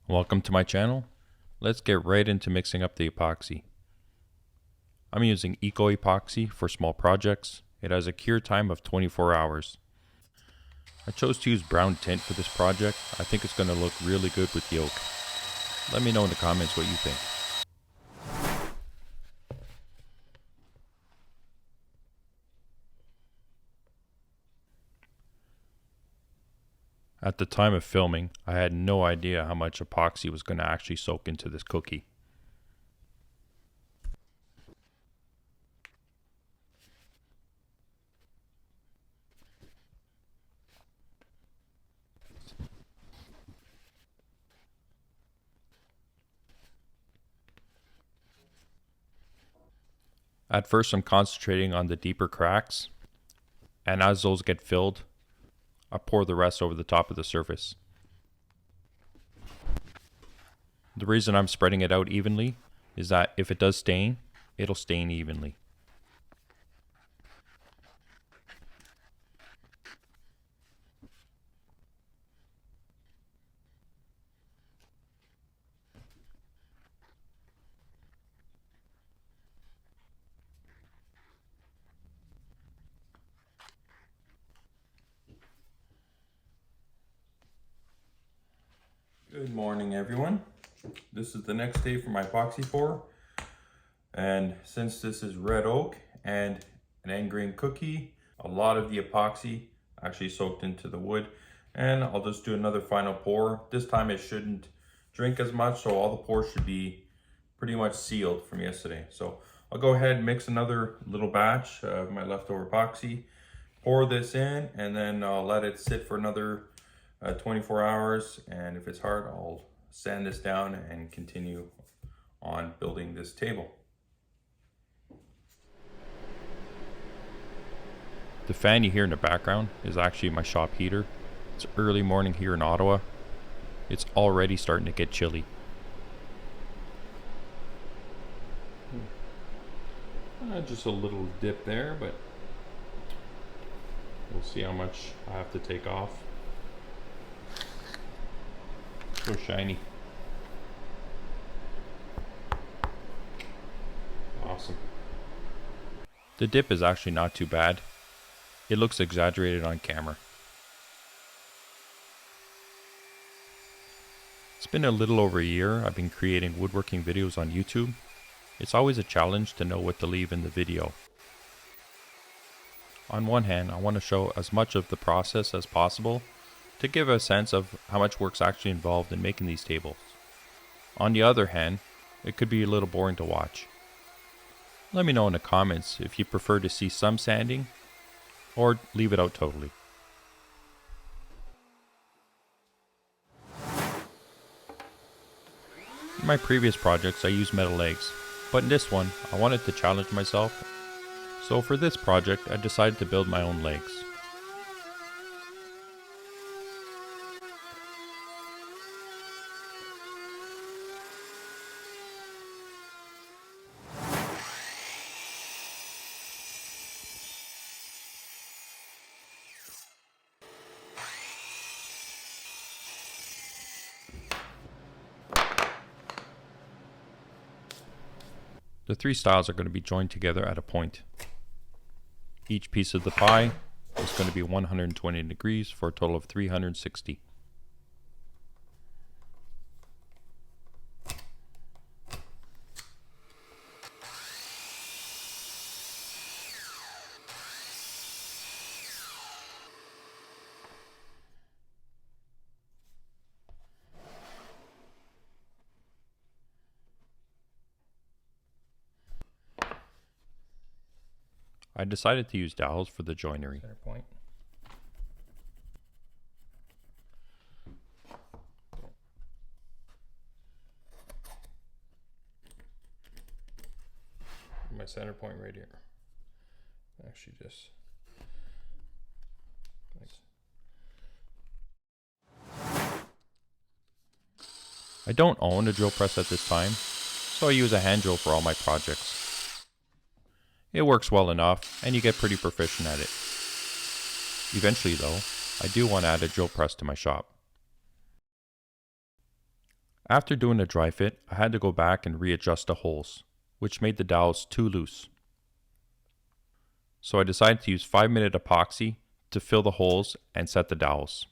Welcome to my channel. Let's get right into mixing up the epoxy. I'm using Eco Epoxy for small projects. It has a cure time of 24 hours. I chose to use brown tint for this project. I think it's going to look really good with the oak. Let me know in the comments what you think. At the time of filming, I had no idea how much epoxy was going to actually soak into this cookie. At first I'm concentrating on the deeper cracks, and as those get filled, I pour the rest over the top of the surface. The reason I'm spreading it out evenly is that if it does stain, it'll stain evenly. Good morning, everyone. This is the next day for my epoxy pour, and since this is red oak and an end grain cookie, a lot of the epoxy actually soaked into the wood, and I'll just do another final pour. This time it shouldn't drink as much, so all the pores should be pretty much sealed from yesterday. So I'll go ahead and mix another little batch of my leftover epoxy, pour this in, and then I'll let it sit for another 24 hours, and if it's hard, I'll sand this down and continue on building this table. The fan you hear in the background is actually my shop heater. It's early morning here in Ottawa. It's already starting to get chilly. Just a little dip there, but we'll see how much I have to take off. So shiny. Awesome. The dip is actually not too bad. It looks exaggerated on camera. It's been a little over a year I've been creating woodworking videos on YouTube. It's always a challenge to know what to leave in the video. On one hand, I want to show as much of the process as possible to give a sense of how much work's actually involved in making these tables. On the other hand, it could be a little boring to watch. Let me know in the comments if you prefer to see some sanding or leave it out totally. In my previous projects I used metal legs, but in this one I wanted to challenge myself, so for this project I decided to build my own legs. The three styles are going to be joined together at a point. Each piece of the pie is going to be 120 degrees for a total of 360. I decided to use dowels for the joinery. Center point. My center point right here. Actually just thanks. I don't own a drill press at this time, so I use a hand drill for all my projects. It works well enough, and you get pretty proficient at it. Eventually though, I do want to add a drill press to my shop. After doing a dry fit, I had to go back and readjust the holes, which made the dowels too loose. So I decided to use 5-minute epoxy to fill the holes and set the dowels.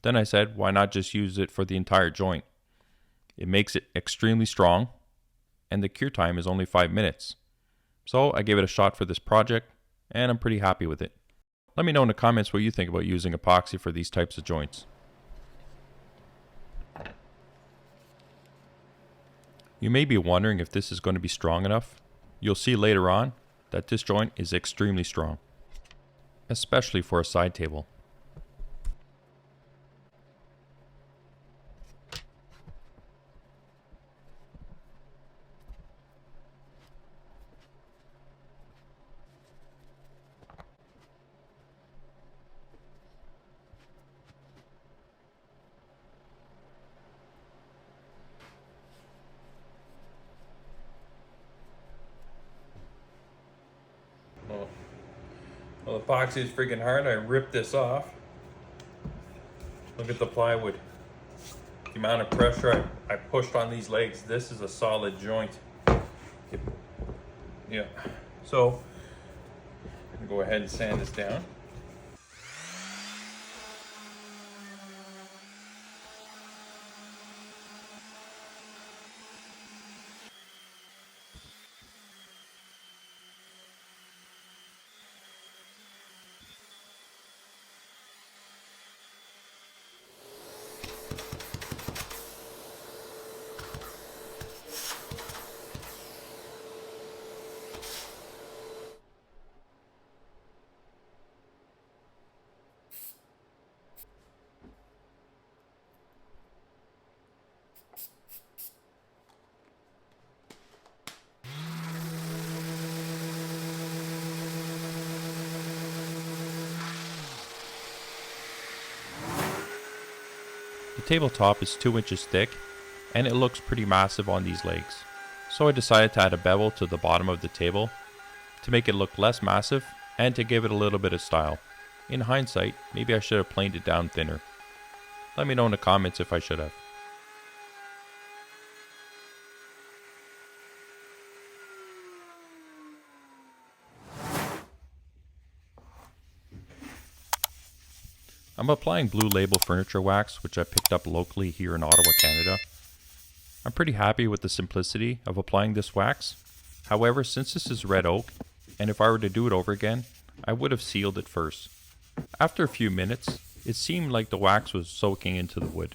Then I said, why not just use it for the entire joint? It makes it extremely strong, and the cure time is only 5 minutes. So I gave it a shot for this project, and I'm pretty happy with it. Let me know in the comments what you think about using epoxy for these types of joints. You may be wondering if this is going to be strong enough. You'll see later on that this joint is extremely strong, especially for a side table. Well, epoxy is freaking hard. I ripped this off. Look at the plywood. The amount of pressure I pushed on these legs. This is a solid joint. Yeah. So, I'm gonna go ahead and sand this down. The tabletop is 2 inches thick, and it looks pretty massive on these legs. So I decided to add a bevel to the bottom of the table to make it look less massive and to give it a little bit of style. In hindsight, maybe I should have planed it down thinner. Let me know in the comments if I should have. I'm applying Blue Label furniture wax, which I picked up locally here in Ottawa, Canada. I'm pretty happy with the simplicity of applying this wax. However, since this is red oak, and if I were to do it over again, I would have sealed it first. After a few minutes, it seemed like the wax was soaking into the wood.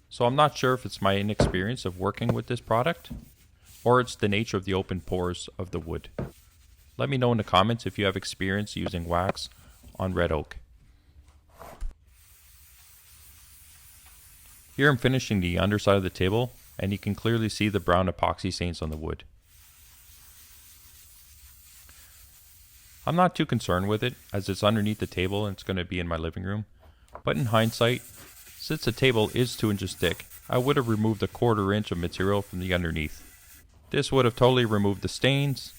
So I'm not sure if it's my inexperience of working with this product, or it's the nature of the open pores of the wood. Let me know in the comments if you have experience using wax on red oak. Here I'm finishing the underside of the table, and you can clearly see the brown epoxy stains on the wood. I'm not too concerned with it, as it's underneath the table and it's going to be in my living room. But in hindsight, since the table is 2 inches thick, I would have removed a 1/4 inch of material from the underneath. This would have totally removed the stains,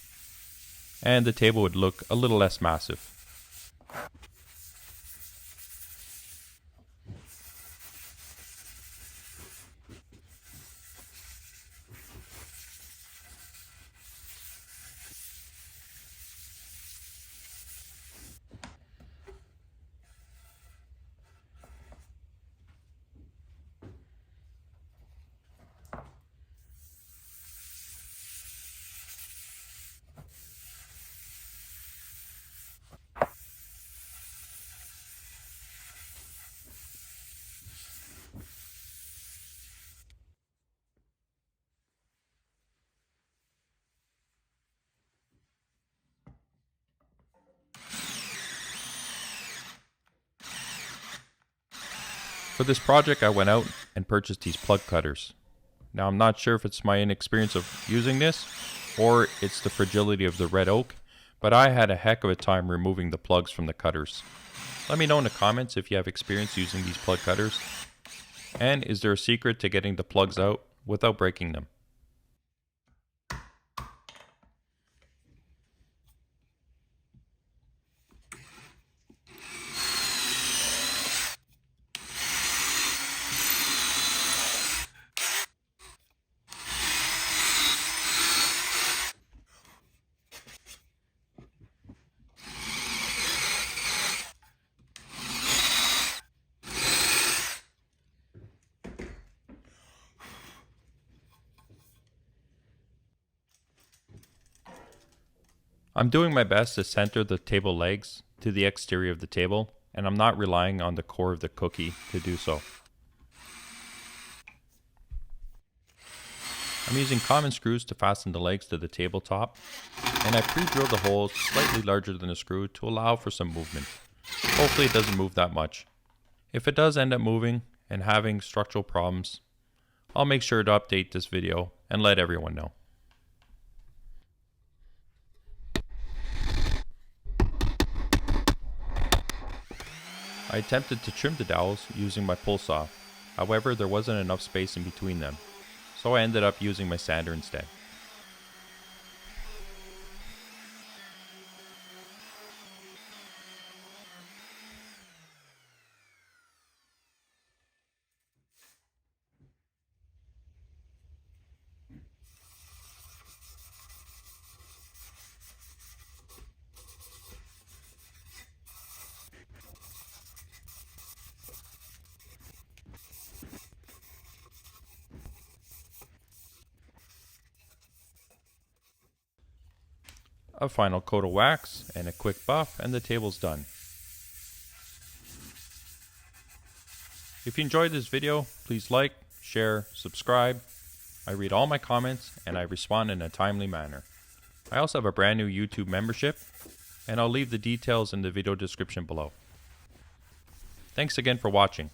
and the table would look a little less massive. For this project, I went out and purchased these plug cutters. Now I'm not sure if it's my inexperience of using this, or it's the fragility of the red oak, but I had a heck of a time removing the plugs from the cutters. Let me know in the comments if you have experience using these plug cutters, and is there a secret to getting the plugs out without breaking them? I'm doing my best to center the table legs to the exterior of the table, and I'm not relying on the core of the cookie to do so. I'm using common screws to fasten the legs to the tabletop, and I pre-drilled the holes slightly larger than the screw to allow for some movement. Hopefully it doesn't move that much. If it does end up moving and having structural problems, I'll make sure to update this video and let everyone know. I attempted to trim the dowels using my pull saw. However, there wasn't enough space in between them, so I ended up using my sander instead. A final coat of wax and a quick buff and the table's done. If you enjoyed this video, please like, share, subscribe. I read all my comments and I respond in a timely manner. I also have a brand new YouTube membership, and I'll leave the details in the video description below. Thanks again for watching.